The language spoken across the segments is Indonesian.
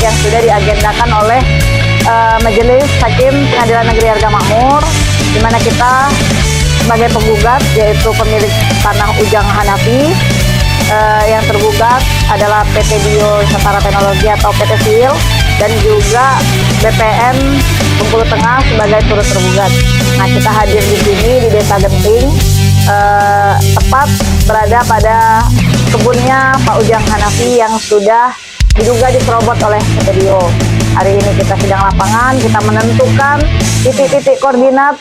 yang sudah diagendakan oleh Majelis Hakim Pengadilan Negeri Hargamukmur, di mana kita sebagai penggugat yaitu pemilik tanah Ujang Hanafi, yang tergugat adalah PT Bio Setara Teknologi atau PT Sil, dan juga BPN Bengkulu Tengah sebagai turut tergugat. Nah, kita hadir di sini di Desa Genting, tepat berada pada kebunnya Pak Ujang Hanafi yang sudah diduga diserobot oleh PT Bio. Hari ini kita sidang lapangan, kita menentukan titik-titik koordinat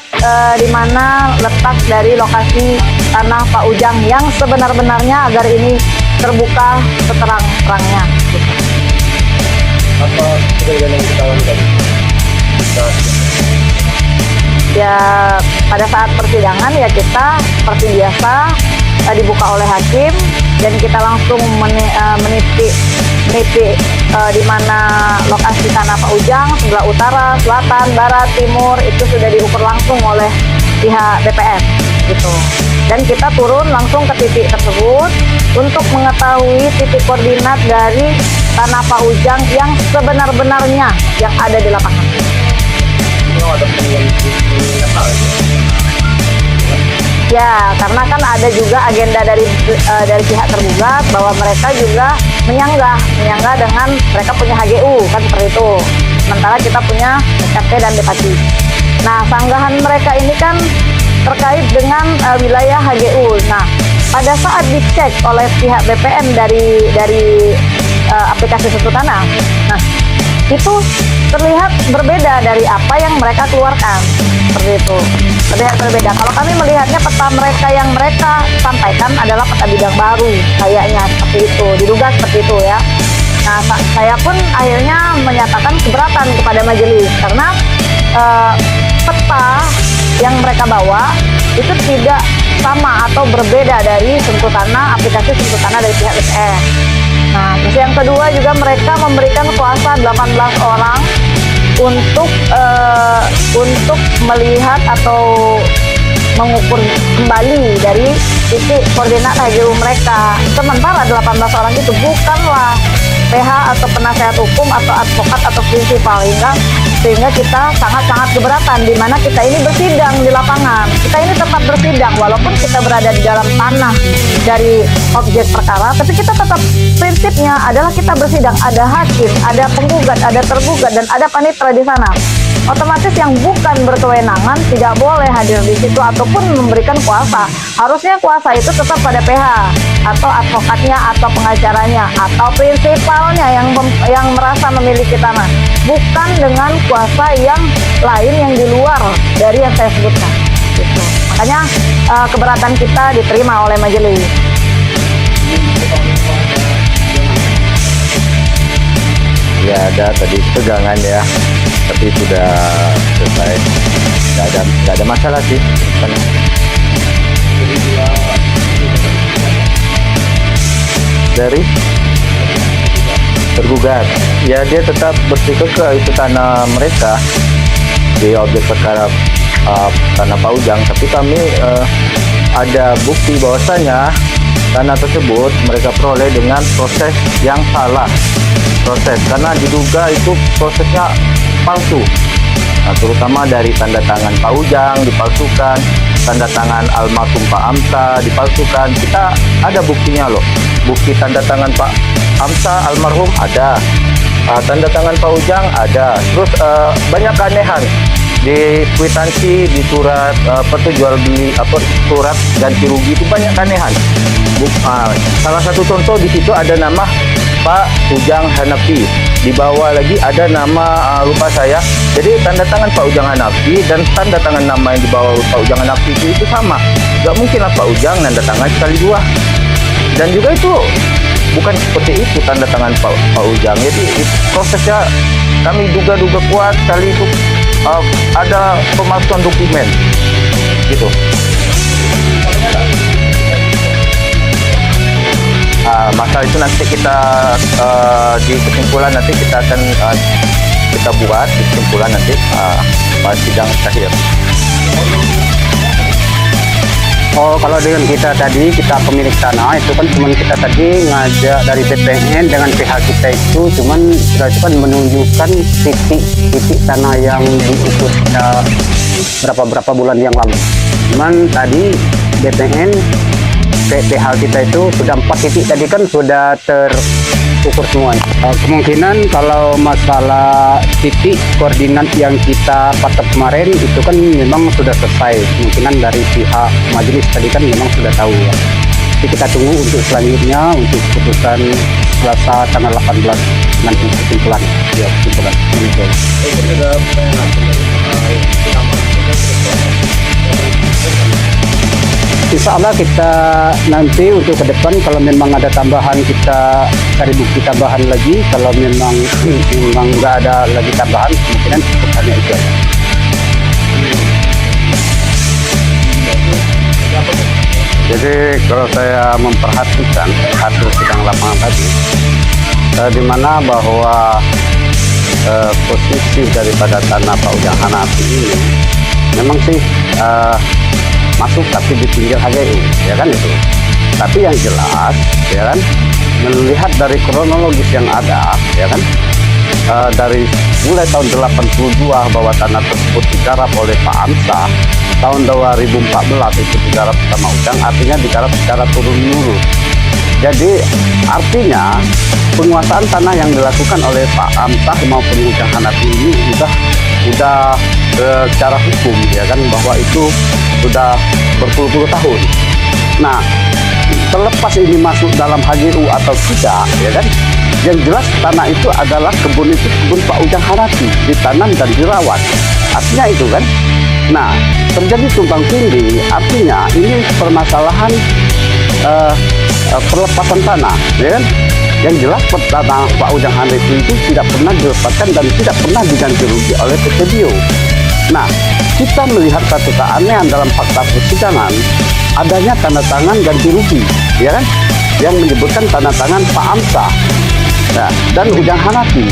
di mana letak dari lokasi tanah Pak Ujang yang sebenar-benarnya agar ini terbuka seterang-terangnya. Apa kejadian yang kita lakukan? Ya, pada saat persidangan ya kita seperti biasa dibuka oleh hakim dan kita langsung meniti di mana lokasi tanah Pak Ujang, sebelah utara, selatan, barat, timur itu sudah diukur langsung oleh pihak BPN gitu. Dan kita turun langsung ke titik tersebut untuk mengetahui titik koordinat dari tanah Pak Ujang yang sebenar-benarnya yang ada di lapangan. Ya, karena kan ada juga agenda dari pihak tergugat bahwa mereka juga menyanggah dengan mereka punya HGU kan seperti itu. Sementara kita punya SKT dan DPACI. Nah, sanggahan mereka ini kan terkait dengan wilayah HGU. Nah, pada saat dicek oleh pihak BPN dari aplikasi Sentuh Tanah, nah itu terlihat berbeda dari apa yang mereka keluarkan, seperti itu. Terlihat berbeda. Kalau kami melihatnya peta mereka yang mereka sampaikan adalah peta bidang baru, kayaknya seperti itu, diduga seperti itu ya. Nah, saya pun akhirnya menyatakan keberatan kepada majelis karena peta yang mereka bawa itu tidak sama atau berbeda dari Sentuh Tanah, aplikasi Sentuh Tanah dari pihak BPN. Nah, terus yang kedua juga mereka memberikan kuasa 18 orang untuk melihat atau mengukur kembali dari titik koordinat HGU mereka. Sementara 18 orang itu bukanlah PH atau penasehat hukum atau advokat atau prinsipal, sehingga kita sangat-sangat keberatan di mana kita ini bersidang di lapangan. Kita ini tetap bersidang walaupun kita berada di dalam tanah dari objek perkara, tapi kita tetap prinsipnya adalah kita bersidang. Ada hakim, ada penggugat, ada tergugat, dan ada panitera di sana. Otomatis yang bukan berkewenangan tidak boleh hadir di situ ataupun memberikan kuasa. Harusnya kuasa itu tetap pada PH atau advokatnya atau pengacaranya atau prinsipalnya yang merasa memiliki tanah, bukan dengan kuasa yang lain yang di luar dari yang saya sebutkan. Gitu. Makanya keberatan kita diterima oleh majelis. Ya, ada tadi tegangan ya, tapi sudah selesai. Nggak ada masalah sih. Dari tergugat, ya dia tetap bersikukuh itu tanah mereka di objek perkara tanah Pak Ujang, tapi kami ada bukti bahwasanya tanah tersebut mereka peroleh dengan proses yang salah, karena diduga itu prosesnya palsu. Nah, terutama dari tanda tangan Pak Ujang dipalsukan, tanda tangan almarhum Pak Amsa dipalsukan. Kita ada buktinya loh, bukti tanda tangan Pak Amsa almarhum ada, tanda tangan Pak Ujang ada. Terus banyak keanehan di kwitansi, di surat perjual beli surat ganti rugi itu banyak keanehan. Salah satu contoh di situ ada nama Pak Ujang Hanafi, di bawah lagi ada nama lupa saya. Jadi tanda tangan Pak Ujang Hanafi dan tanda tangan nama yang di bawah Pak Ujang Hanafi itu sama. Gak mungkin lah Pak Ujang tanda tangan sekali dua. Dan juga itu bukan seperti itu tanda tangan Pak Ujang. Jadi prosesnya kami duga-duga kuat sekali itu ada pemalsuan dokumen gitu. Masalah itu nanti kita di kesimpulan nanti kita akan kita buat di kesimpulan nanti pas sidang terakhir. Oh, kalau dengan kita tadi, kita pemilik tanah itu kan cuman kita tadi ngajak dari BPN dengan pihak kita itu cuman sudah itu kan menunjukkan titik tanah yang diukur berapa bulan yang lalu. Cuman tadi BPN pihak kita itu sudah 4 titik tadi kan sudah terukur semua. Kemungkinan kalau masalah titik koordinat yang kita patok kemarin itu kan memang sudah selesai. Kemungkinan dari pihak majelis tadi kan memang sudah tahu ya. Jadi kita tunggu untuk selanjutnya untuk keputusan Selasa tanggal 18 nanti kesimpulan. Ya, kesimpulan. Insya Allah kita nanti untuk ke depan kalau memang ada tambahan kita cari bukti tambahan lagi. Kalau memang nggak ada lagi tambahan kemungkinan cukup hanya itu aja. Jadi kalau saya memperhatikan hasil sidang lapangan tadi, di mana bahwa posisi daripada tanah Pak Ujang Hanafi ini memang sih masuk tapi di pinggir HGU, ya kan itu. Tapi yang jelas, ya kan, melihat dari kronologis yang ada, ya kan, dari mulai tahun 82 bahwa tanah tersebut digarap oleh Pak Amsah, tahun 2014 itu digarap sama Ujang, artinya digarap secara turun-menurun. Jadi artinya penguasaan tanah yang dilakukan oleh Pak Amsah maupun Ujang Hanafi ini sudah secara hukum, ya kan, bahwa itu sudah berpuluh-puluh tahun. Nah, terlepas ini masuk dalam HGU atau tidak, ya kan, yang jelas tanah itu adalah kebun Pak Ujang Hanafi, ditanam dan dirawat. Artinya itu kan. Nah, terjadi tumpang tindih, artinya ini permasalahan perlepasan tanah, ya kan. Yang jelas tanah Pak Ujang Hanafi itu tidak pernah dilepaskan dan tidak pernah diganti rugi oleh PT Bio. Nah, kita melihat satu keanehan dalam fakta persidangan adanya tanda tangan ganti rugi, ya kan, yang menyebutkan tanda tangan Pak Amsah, nah, dan Ujang Hanafi.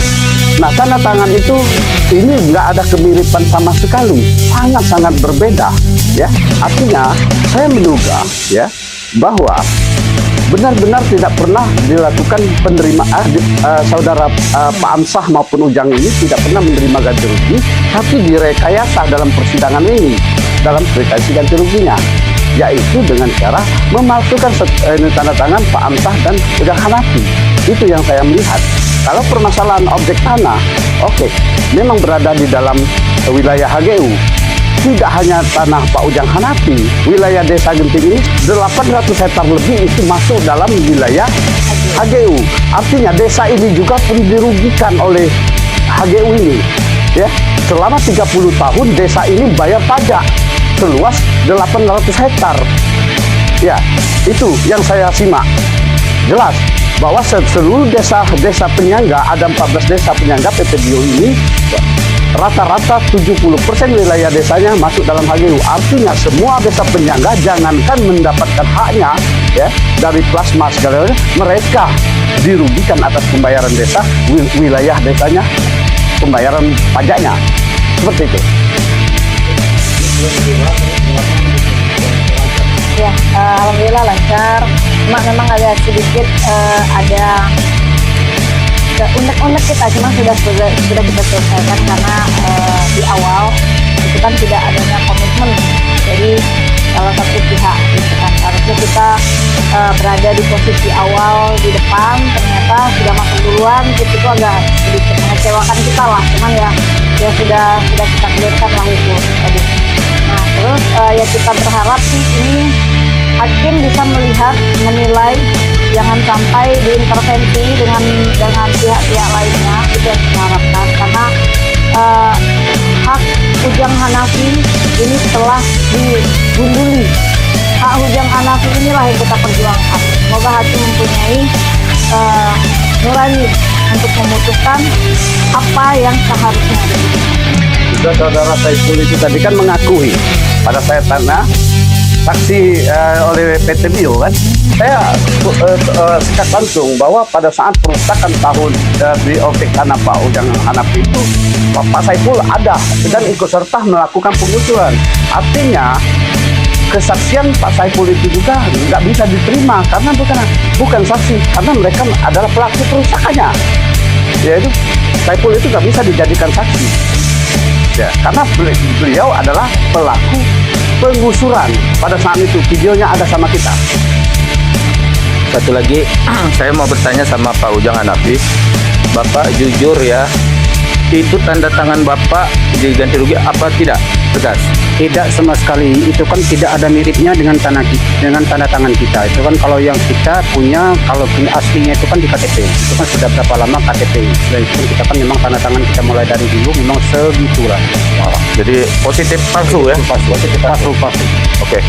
Nah, tanda tangan itu ini nggak ada kemiripan sama sekali, sangat-sangat berbeda, ya. Artinya saya menduga, ya, bahwa benar-benar tidak pernah dilakukan penerimaan saudara Pak Amsah maupun Ujang ini tidak pernah menerima ganti rugi, tapi direkayasa dalam persidangan ini, dalam rekayasa ganti ruginya, yaitu dengan cara memalsukan tanda tangan Pak Amsah dan Ujang Hanafi. Itu yang saya melihat. Kalau permasalahan objek tanah, oke, memang berada di dalam wilayah HGU. Tidak hanya tanah Pak Ujang Hanafi, wilayah Desa Genting ini 800 hektar lebih itu masuk dalam wilayah HGU. Artinya desa ini juga pun dirugikan oleh HGU ini. Ya, selama 30 tahun desa ini bayar pajak seluas 800 hektar. Ya, itu yang saya simak. Jelas bahwa seluruh desa penyangga, ada 14 desa penyangga PT Bio ini, rata-rata 70% wilayah desanya masuk dalam HGU. Artinya semua desa penyangga jangankan mendapatkan haknya, ya, dari plasma segala, mereka dirugikan atas pembayaran desa, wilayah desanya, pembayaran pajaknya. Seperti itu. Ya, alhamdulillah lancar. Cuma memang agak sedikit ada unek-unek kita, cuma sudah kita selesaikan karena di awal itu kan tidak adanya komitmen dari salah satu pihak gitu kan. Harusnya kita berada di posisi awal di depan, ternyata sudah masuk duluan, itu agak sedikit mengecewakan kita lah. Cuman ya sudah kita clearkan lah itu tadi. Nah, terus ya kita berharap sih ini hakim bisa melihat, menilai, jangan sampai diintervensi dengan pihak-pihak lainnya. Itu yang kita harapkan, karena hak Ujang Hanafi ini telah digunduli. Hak Ujang Hanafi inilah yang kita perjuangkan. Semoga hakim mempunyai nurani untuk memutuskan apa yang seharusnya ada. Juga saudara Saiful itu tadi kan mengakui pada saya tanya saksi oleh PT Bio kan, saya sekat langsung bahwa pada saat perusakan tahun di objek tanah Pak Ujang Hanafi itu Pak Saiful ada dan ikut serta melakukan pengusuran. Artinya kesaksian Pak Saiful itu juga nggak bisa diterima karena bukan saksi, karena mereka adalah pelaku perusakannya. Yaitu Saiful itu nggak bisa dijadikan saksi. Ya, karena beliau adalah pelaku penggusuran pada saat itu. Videonya ada sama kita. Satu lagi, saya mau bertanya sama Pak Ujang Hanafi. Bapak jujur ya, itu tanda tangan Bapak diganti rugi apa tidak? Tegas. Tidak sama sekali, itu kan tidak ada miripnya dengan tanda tangan kita. Itu kan kalau yang kita punya, kalau punya aslinya itu kan di KTP. Itu kan sudah berapa lama KTP. Dan itu kita kan memang tanda tangan kita mulai dari dulu memang segitulah. Jadi positif palsu ya? Palsu. Oke.